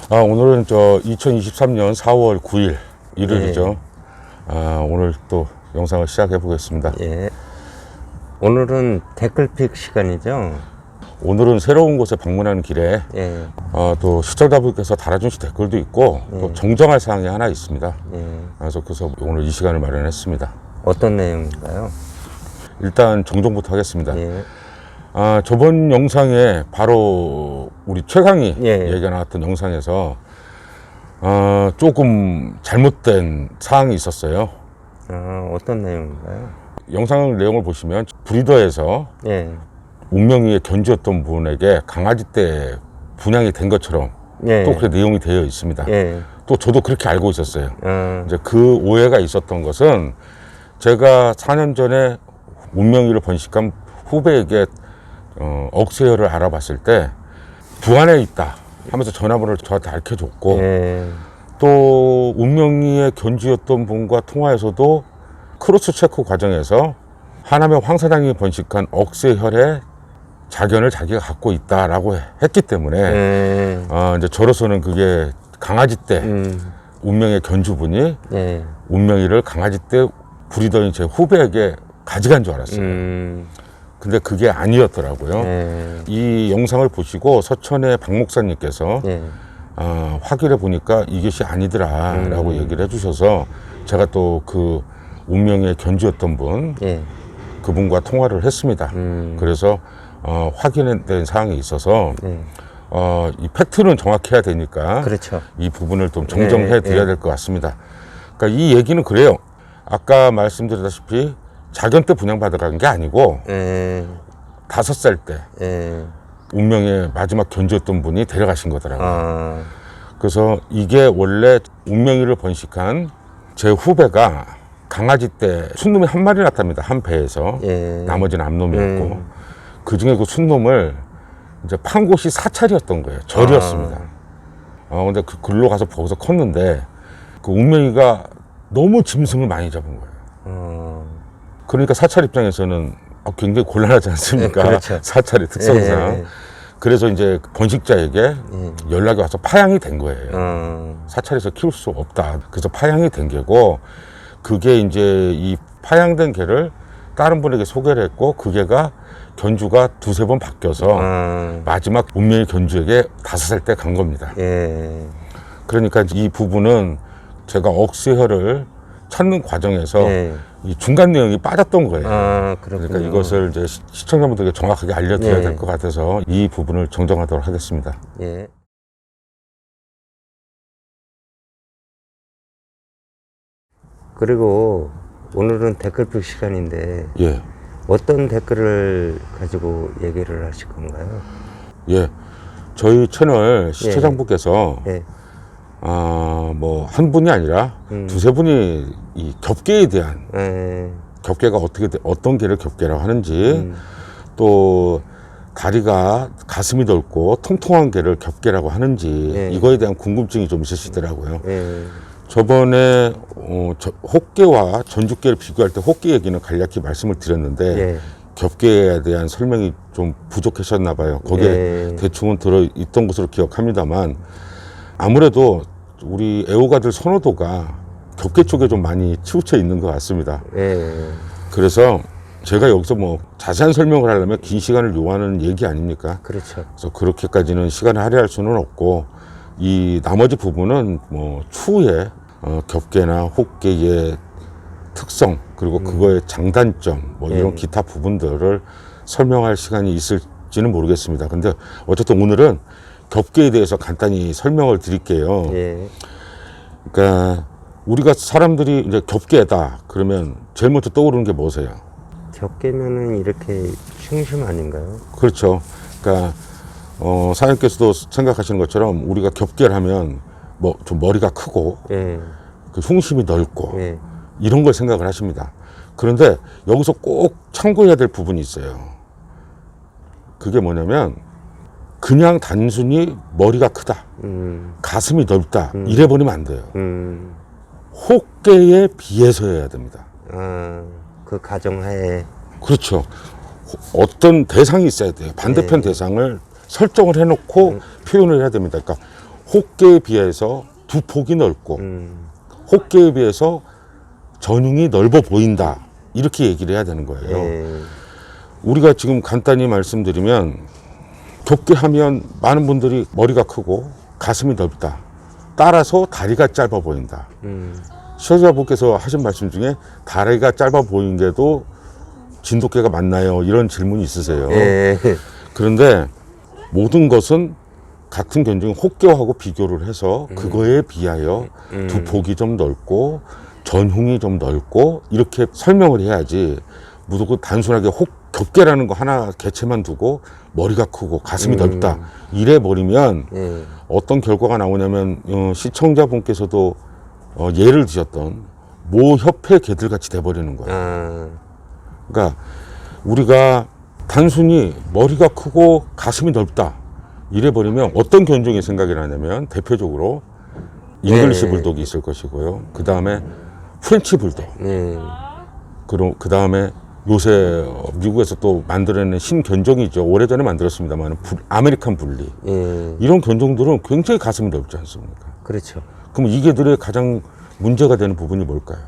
오늘은 2023년 4월 9일 일요일이죠. 오늘 또 영상을 시작해 보겠습니다. 예. 오늘은 댓글픽 시간이죠. 오늘은 새로운 곳에 방문하는 길에 예. 또 시청자분께서 달아주신 댓글도 있고 또 정정할 사항이 하나 있습니다. 그래서 오늘 이 시간을 마련했습니다. 어떤 내용인가요? 일단 정정부터 하겠습니다. 예. 저번 영상에 바로 우리 최강희 예. 얘기가 나왔던 영상에서 조금 잘못된 사항이 있었어요. 어떤 내용인가요? 영상 내용을 보시면 브리더에서 예. 운명이의 견주였던 분에게 강아지 때 분양이 된 것처럼 예. 또 그렇게 내용이 되어 있습니다. 예. 또 저도 그렇게 알고 있었어요. 아, 이제 그 오해가 있었던 것은 제가 4년 전에 운명이를 번식한 후배에게 억새열을 알아봤을 때 부안에 있다 하면서 전화번호를 저한테 알려줬고 예. 또 운명이의 견주였던 분과 통화에서도 크로스 체크 과정에서 하남의 황사장이 번식한 억새혈의 자견을 자기가 갖고 있다라고 했기 때문에 예. 이제 저로서는 그게 강아지 때 운명의 견주분이 예. 운명이를 강아지 때 부리던 제 후배에게 가져간 줄 알았어요. 근데 그게 아니었더라고요. 예. 이 영상을 보시고 서천의 박 목사님께서 예. 확인해 보니까 이것이 아니더라라고 얘기를 해주셔서 제가 또 그 운명의 견주였던 분 예. 그분과 통화를 했습니다. 그래서 확인된 사항이 있어서 예. 이 팩트는 정확해야 되니까 그렇죠. 이 부분을 좀 정정해 드려야 예. 될 것 같습니다. 그러니까 이 얘기는 그래요. 아까 말씀드렸다시피 자견 때 분양받아간 게 아니고 예. 5살 때 예. 운명의 마지막 견주였던 분이 데려가신 거더라고요. 그래서 이게 원래 운명이를 번식한 제 후배가 강아지 때 순놈이 한 마리 낳답니다. 한 배에서. 예. 나머지는 암놈이었고 그 중에 그 순놈을 이제 판 곳이 사찰이었던 거예요. 절이었습니다. 근데 그 글로 가서 거기서 컸는데 그 운명이가 너무 짐승을 많이 잡은 거예요. 그러니까 사찰 입장에서는 굉장히 곤란하지 않습니까? 네, 그렇죠. 사찰의 특성상. 예. 그래서 이제 번식자에게 연락이 와서 파양이 된 거예요. 사찰에서 키울 수 없다. 그래서 파양이 된 개고, 그게 이제 이 파양된 개를 다른 분에게 소개를 했고, 그 개가 견주가 2-3번 바뀌어서 마지막 운명의 견주에게 5살 때 간 겁니다. 예. 그러니까 이 부분은 제가 억새혈을 찾는 과정에서 예. 이 중간 내용이 빠졌던 거예요. 그렇군요. 그러니까 이것을 이제 시청자분들에게 정확하게 알려드려야 예. 될 것 같아서 이 부분을 정정하도록 하겠습니다. 예. 그리고 오늘은 댓글픽 시간인데 예, 어떤 댓글을 가지고 얘기를 하실 건가요? 예. 저희 채널 시청자분께서 예. 뭐 한 분이 아니라 2-3분이 이 겹개에 대한 예. 겹개가 어떤 개를 겹개라고 하는지 또 다리가 가슴이 넓고 통통한 개를 겹개라고 하는지 예. 이거에 대한 궁금증이 좀 있으시더라고요. 예. 저번에 혹개와 전주개를 비교할 때 혹개 얘기는 간략히 말씀을 드렸는데 예. 겹개에 대한 설명이 좀 부족하셨나 봐요. 거기에 예. 대충은 들어있던 것으로 기억합니다만 아무래도 우리 애호가들 선호도가 겹개 쪽에 좀 많이 치우쳐 있는 것 같습니다. 예. 그래서 제가 여기서 뭐 자세한 설명을 하려면 긴 시간을 요하는 얘기 아닙니까? 그렇죠. 그래서 그렇게까지는 시간을 할애할 수는 없고 이 나머지 부분은 뭐 추후에 겹개나 혹개의 특성 그리고 그거의 장단점 뭐 이런 기타 부분들을 설명할 시간이 있을지는 모르겠습니다. 근데 어쨌든 오늘은 겹개에 대해서 간단히 설명을 드릴게요. 예. 그러니까 우리가 사람들이 이제 겹개다 그러면 제일 먼저 떠오르는 게 뭐세요? 겹개면은 이렇게 흉심 아닌가요? 그렇죠. 그러니까 사장님께서도 생각하시는 것처럼 우리가 겹개를 하면 뭐 좀 머리가 크고 예. 그 흉심이 넓고 예. 이런 걸 생각을 하십니다. 그런데 여기서 꼭 참고해야 될 부분이 있어요. 그게 뭐냐면 그냥 단순히 머리가 크다, 가슴이 넓다 이래버리면 안 돼요. 혹개에 비해서여야 됩니다. 그 가정하에. 그렇죠. 어떤 대상이 있어야 돼요. 반대편 대상을 설정을 해놓고 표현을 해야 됩니다. 그러니까 혹계에 비해서 두 폭이 넓고 혹계에 비해서 전흉이 넓어 보인다. 이렇게 얘기를 해야 되는 거예요. 예. 우리가 지금 간단히 말씀드리면 좁게 하면 많은 분들이 머리가 크고 가슴이 넓다. 따라서 다리가 짧아 보인다. 시청자분께서 하신 말씀 중에 다리가 짧아 보이는 게도 진돗개가 맞나요? 이런 질문이 있으세요. 예. 그런데 모든 것은 같은 견종 혹계하고 비교를 해서 그거에 비하여 두 폭이 좀 넓고 전흉이 좀 넓고 이렇게 설명을 해야지 무조건 단순하게 겹개라는 거 하나 개체만 두고 머리가 크고 가슴이 넓다 이래 버리면 예. 어떤 결과가 나오냐면 시청자분께서도 예를 드셨던 모 협회 개들같이 돼버리는 거예요. 아, 그러니까 우리가 단순히 머리가 크고 가슴이 넓다 이래 버리면 어떤 견종이 생각이 나냐면 대표적으로 잉글리시 네. 불독이 있을 것이고요. 그 다음에 프렌치 불독, 예. 그 다음에 요새 미국에서 또 만들어낸 신견종이죠. 오래전에 만들었습니다만 아메리칸 불리 예. 이런 견종들은 굉장히 가슴이 넓지 않습니까? 그렇죠. 그럼 이 개들의 가장 문제가 되는 부분이 뭘까요?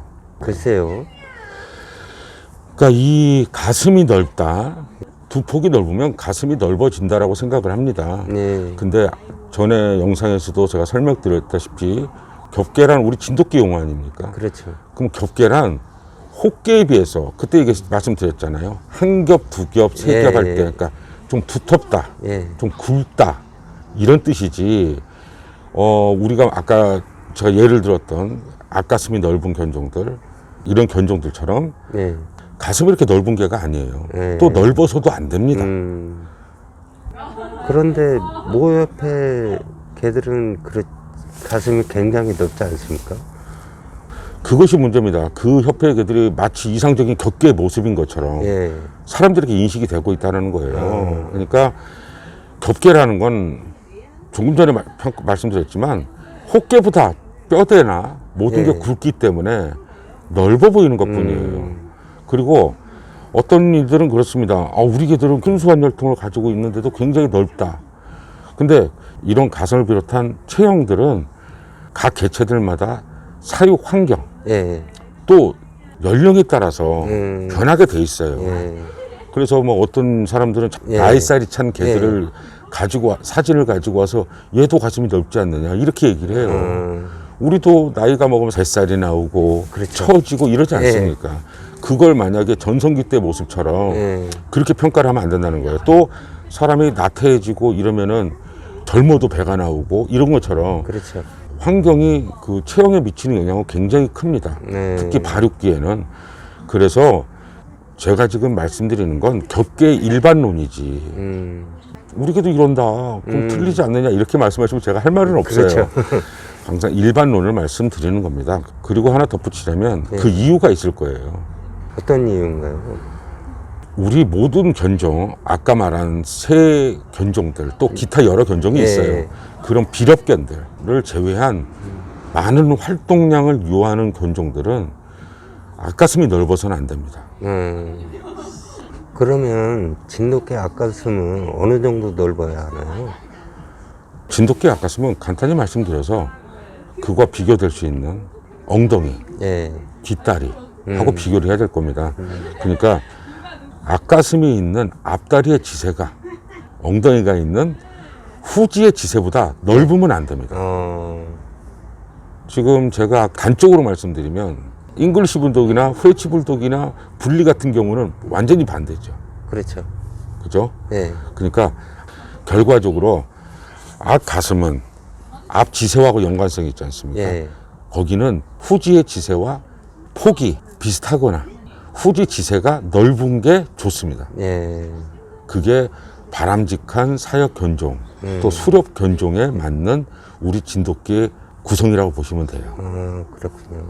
글쎄요. 그러니까 이 가슴이 넓다, 두 폭이 넓으면 가슴이 넓어진다라고 생각을 합니다. 예. 근데 전에 영상에서도 제가 설명드렸다시피 겹계란 우리 진돗개 용어 아닙니까? 그렇죠. 그럼 겹계란 혹계에 비해서 그때 이게 말씀드렸잖아요. 한 겹, 두 겹, 세 겹 할 때 예. 그러니까 좀 두텁다, 예. 좀 굵다 이런 뜻이지. 우리가 아까 제가 예를 들었던 앞가슴이 넓은 견종들 이런 견종들처럼 예. 가슴이 이렇게 넓은 개가 아니에요. 예. 또 넓어서도 안 됩니다. 그런데 모 옆에 개들은 가슴이 굉장히 넓지 않습니까? 그것이 문제입니다. 그 협회 개들이 마치 이상적인 겹개의 모습인 것처럼 예. 사람들에게 인식이 되고 있다는 거예요. 그러니까 겹개라는 건 조금 전에 말씀드렸지만 혹개보다 뼈대나 모든 게 예. 굵기 때문에 넓어 보이는 것뿐이에요. 그리고 어떤 이들은 그렇습니다. 우리 개들은 순수한 혈통을 가지고 있는데도 굉장히 넓다. 근데 이런 가슴을 비롯한 체형들은 각 개체들마다 사육 환경 예. 또 연령에 따라서 음. 변하게 돼 있어요. 예. 그래서 뭐 어떤 사람들은 예. 나이살이 찬 개들을 가지고 사진을 가지고 와서 얘도 가슴이 넓지 않느냐 이렇게 얘기를 해요. 우리도 나이가 먹으면 뱃살이 나오고 그렇죠. 처지고 이러지 않습니까? 그걸 만약에 전성기 때 모습처럼 예. 그렇게 평가를 하면 안 된다는 거예요. 또 사람이 나태해지고 이러면은 젊어도 배가 나오고 이런 것처럼 그렇죠. 환경이 그 체형에 미치는 영향은 굉장히 큽니다. 네. 특히 발육기에는. 그래서 제가 지금 말씀드리는 건 겹개의 일반론이지. 우리 개도 이런다. 그럼 틀리지 않느냐 이렇게 말씀하시면 제가 할 말은 없어요. 그렇죠. 항상 일반론을 말씀드리는 겁니다. 그리고 하나 덧붙이자면 그 이유가 있을 거예요. 어떤 이유인가요? 우리 모든 견종, 아까 말한 새 견종들, 또 기타 여러 견종이 예. 있어요. 그런 비렵견들을 제외한 많은 활동량을 요하는 견종들은 앞가슴이 넓어서는 안 됩니다. 그러면 진돗개 앞가슴은 어느 정도 넓어야 하나요? 진돗개 앞가슴은 간단히 말씀드려서 그와 비교될 수 있는 엉덩이, 예. 뒷다리 하고 비교를 해야 될 겁니다. 그러니까 앞가슴이 있는 앞다리의 지세가 엉덩이가 있는 후지의 지세보다 넓으면 안 됩니다. 지금 제가 단적으로 말씀드리면 잉글리시 불독이나 프렌치 불독이나 분리 같은 경우는 완전히 반대죠. 그렇죠. 그죠? 예. 그러니까 결과적으로 앞 가슴은 앞 지세하고 연관성이 있지 않습니까? 예. 거기는 후지의 지세와 폭이 비슷하거나 후지 지세가 넓은 게 좋습니다. 예. 그게 바람직한 사역 견종 또 수렵 견종에 맞는 우리 진돗개의 구성이라고 보시면 돼요. 그렇군요.